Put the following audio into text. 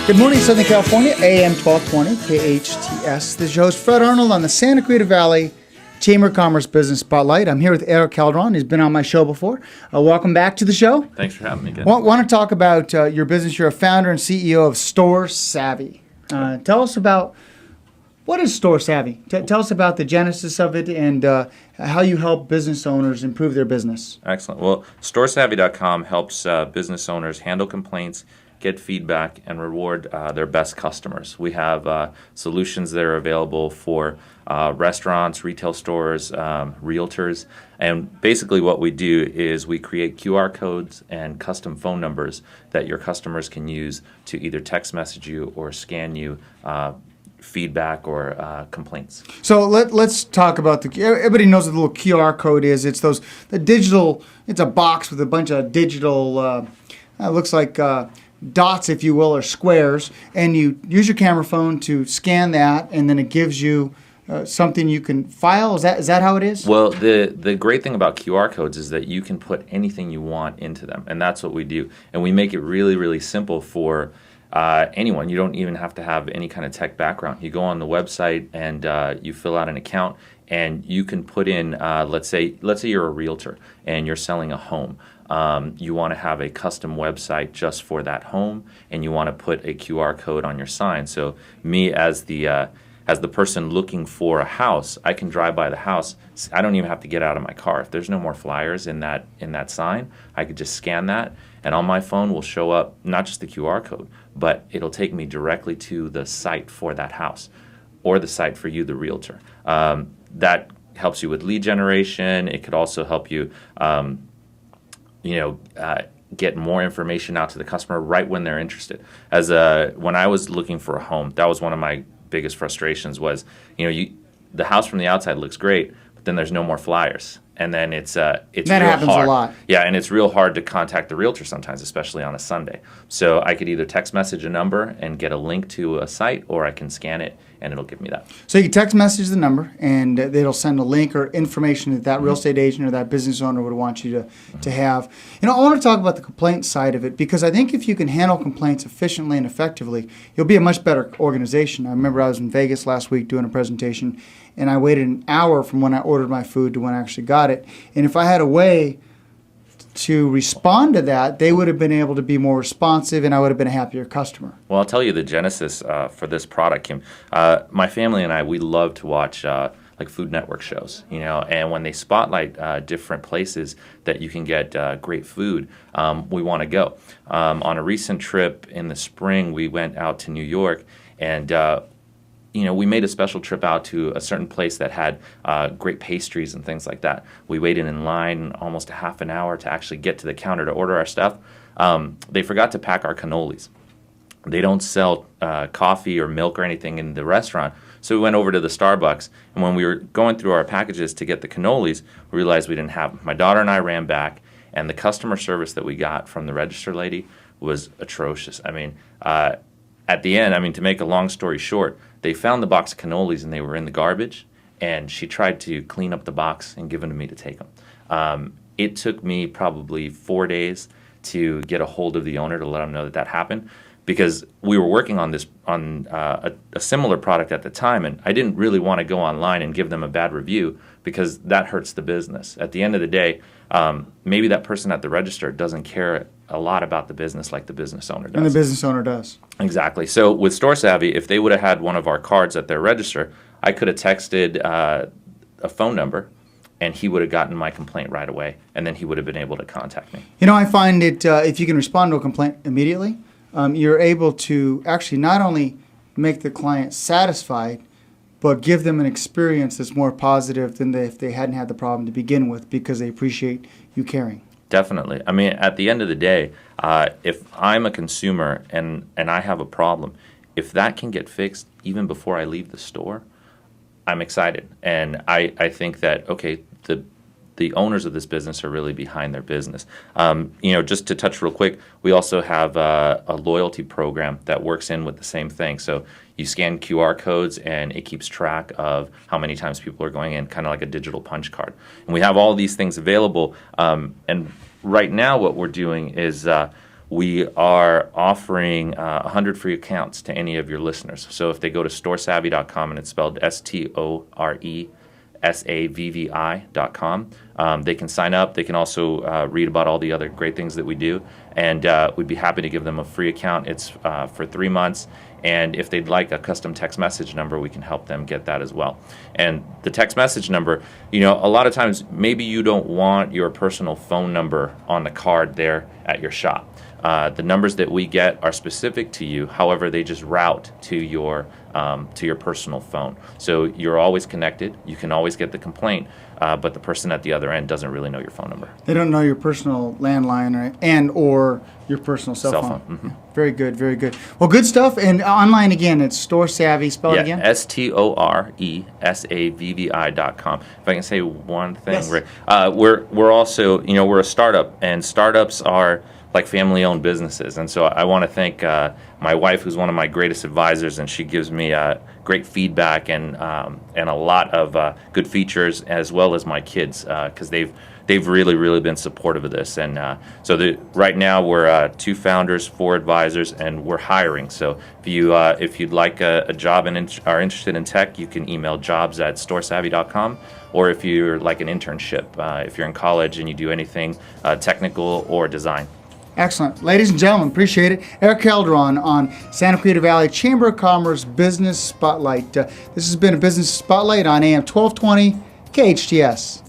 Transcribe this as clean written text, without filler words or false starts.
Good morning, Southern California, AM 1220, KHTS. This is your host, Fred Arnold, on the Santa Cruz Valley Chamber of Commerce Business Spotlight. I'm here with Erick Calderon. He's been on my show before. Welcome back to the show. Thanks for having me again. Want to talk about your business. You're a founder and CEO of Store Savvy. Tell us about, what is Store Savvy? Tell us about the genesis of it and how you help business owners improve their business. Excellent. Well, StoreSavvy.com helps business owners handle complaints, get feedback, and reward their best customers. We have solutions that are available for restaurants, retail stores, realtors, and basically what we do is we create QR codes and custom phone numbers that your customers can use to either text message you or scan you feedback or complaints. So let's talk about everybody knows what the little QR code is. It's the digital, it's a box with a bunch of digital, looks like dots, if you will, or squares, and you use your camera phone to scan that, and then it gives you something you can file. Is that how it is? Well, the great thing about QR codes is that you can put anything you want into them, and that's what we do. And we make it really, really simple for anyone. You don't even have to have any kind of tech background. You go on the website and you fill out an account, and you can put in, let's say you're a realtor and you're selling a home. You want to have a custom website just for that home, and you want to put a QR code on your sign. So me as the person looking for a house, I can drive by the house. I don't even have to get out of my car. If there's no more flyers in that sign, I could just scan that, and on my phone will show up not just the QR code, but it'll take me directly to the site for that house or the site for you, the realtor. That helps you with lead generation. It could also help you get more information out to the customer right when they're interested. When I was looking for a home, that was one of my biggest frustrations was, the house from the outside looks great, but then there's no more flyers. And then it's that real happens hard. A lot. Yeah, and it's real hard to contact the realtor sometimes, especially on a Sunday. So I could either text message a number and get a link to a site, or I can scan it and it'll give me that. So you can text message the number, and it'll send a link or information that real estate agent or that business owner would want you to have. I want to talk about the complaint side of it, because I think if you can handle complaints efficiently and effectively, you'll be a much better organization. I remember I was in Vegas last week doing a presentation, and I waited an hour from when I ordered my food to when I actually got it. And if I had a way to respond to that, they would have been able to be more responsive, and I would have been a happier customer. Well, I'll tell you the genesis for this product, Kim. My family and I, we love to watch like Food Network shows, and when they spotlight different places that you can get great food, we want to go. On a recent trip in the spring, we went out to New York, and we made a special trip out to a certain place that had great pastries and things like that. We waited in line almost a half an hour to actually get to the counter to order our stuff. They forgot to pack our cannolis. They don't sell coffee or milk or anything in the restaurant. So we went over to the Starbucks, and when we were going through our packages to get the cannolis, we realized we didn't have them. My daughter and I ran back, and the customer service that we got from the register lady was atrocious. At the end, to make a long story short, they found the box of cannolis and they were in the garbage, and she tried to clean up the box and give them to me to take them. It took me probably 4 days to get a hold of the owner to let him know that happened, because we were working on a similar product at the time, and I didn't really want to go online and give them a bad review, because that hurts the business. At the end of the day, maybe that person at the register doesn't care a lot about the business like the business owner does. And the business owner does. Exactly. So with Store Savvy, if they would have had one of our cards at their register, I could have texted a phone number, and he would have gotten my complaint right away, and then he would have been able to contact me. I find it, if you can respond to a complaint immediately, you're able to actually not only make the client satisfied, but give them an experience that's more positive than if they hadn't had the problem to begin with, because they appreciate you caring. Definitely. At the end of the day, if I'm a consumer and I have a problem, if that can get fixed even before I leave the store, I'm excited. And I think that, okay, the owners of this business are really behind their business. Just to touch real quick, we also have a loyalty program that works in with the same thing. So you scan QR codes, and it keeps track of how many times people are going in, kind of like a digital punch card. And we have all these things available. And right now what we're doing is we are offering 100 free accounts to any of your listeners. So if they go to storesavvy.com, and it's spelled STORESAVVI.com, they can sign up. They can also read about all the other great things that we do, and we'd be happy to give them a free account. It's for 3 months, and if they'd like a custom text message number, we can help them get that as well. And the text message number, a lot of times maybe you don't want your personal phone number on the card there at your shop. The numbers that we get are specific to you. However, they just route to your personal phone. So you're always connected. You can always get the complaint, but the person at the other end doesn't really know your phone number. They don't know your personal landline or your personal cell phone. Mm-hmm. Yeah. Very good, very good. Well, good stuff. And online again, it's Store Savvy. Spell it again. STORESAVVI.com. If I can say one thing, Yes. we're also we're a startup, and startups are like family-owned businesses. And so I want to thank my wife, who's one of my greatest advisors, and she gives me great feedback and a lot of good features, as well as my kids, because they've really been supportive of this. And right now we're 2 founders, 4 advisors, and we're hiring. So if you'd like a job and are interested in tech, you can email jobs@storesavvy.com. Or if you're like an internship, if you're in college and you do anything technical or design. Excellent. Ladies and gentlemen, appreciate it. Erick Calderon on Santa Clarita Valley Chamber of Commerce Business Spotlight. This has been a Business Spotlight on AM 1220 KHTS.